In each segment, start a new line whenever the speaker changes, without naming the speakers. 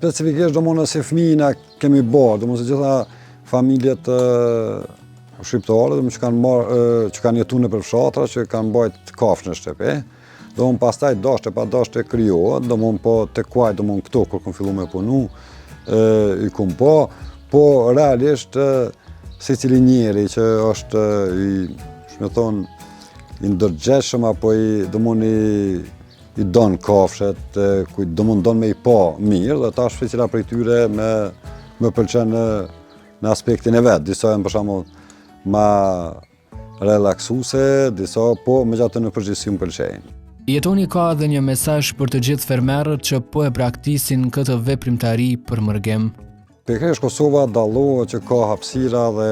specifikisht domosdoshmë si fëmijëna kemi bërë, domosdoshmë se gjitha familjet shqiptare që kanë jetuar nëpër fshatra, që kanë mbajt kafshë në shtëpi. Domosdoshmë pastaj dashte pa dashte krijohet, domosdoshmë po tek kuaj domosdoshmë këto kur kam filluar me punu, i kum po realisht secili njeri që është i ndërgjegjshëm apo i don kafshët, don me i pa mirë, dhe tash secila prej tyre më pëlqen në aspektin e vet. Disa janë për shembull ma relaksuese, disa po megjithatë në përgjithësi më pëlqejnë.
Jetoni ka edhe një mesazh për të gjithë fermerët që po e praktisin këtë veprimtari për mërgim.
Pikërisht Kosova dallohet që ka hapësira dhe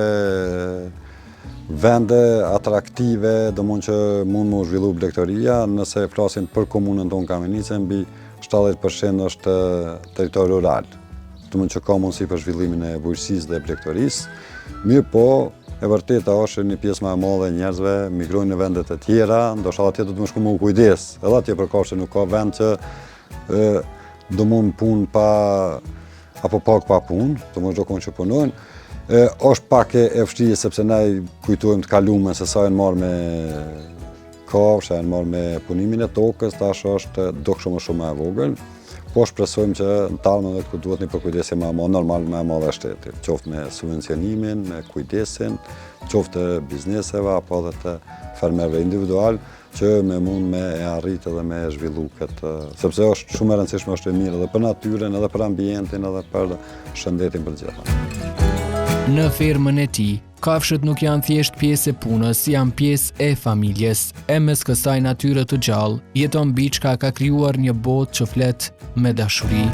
vende atraktive, domosdoshmë që mund më zhvillu blegtoria. Nëse flasim për komunën tonë Kamenice, mbi 70% është territor rural. Domosdoshmë që ka mundësi për zhvillimin e bujqësisë dhe blegtorisë. Mirë po, e vërteta është një pjesë më e madhe e njerëzve migrojnë në vendet e tjera, ndoshta atje do të më shku më u kujdes. Edhe atje për kafshë nuk ka vend që domosdoshmë punë apo pak pa punë, domosdoshmë do konë që punojnë. Është pak e vështirë sepse ne kujtojmë të kaluarën se sa janë marrë me kafshë, janë marrë me punimin e tokës, tash është dukshëm shumë e vogël. Po shpresojmë që në talme ku duhet një përkujdesje më e madhe, normal më e madhe e shtetit, qoftë me subvencionimin, me kujdesin, qoftë bizneseve apo edhe të fermerëve individual, që mund me e arrit edhe me zhvillu këtë, sepse është shumë e rëndësishme, është e mirë edhe për natyrën, edhe për ambientin, edhe për shëndetin për gjitha.
Në fermën e tij, kafshët nuk janë thjesht pjesë e punës, janë pjesë e familjes. E mes kësaj natyre të gjallë, jeton Biçka ka krijuar një botë që flet me dashuri.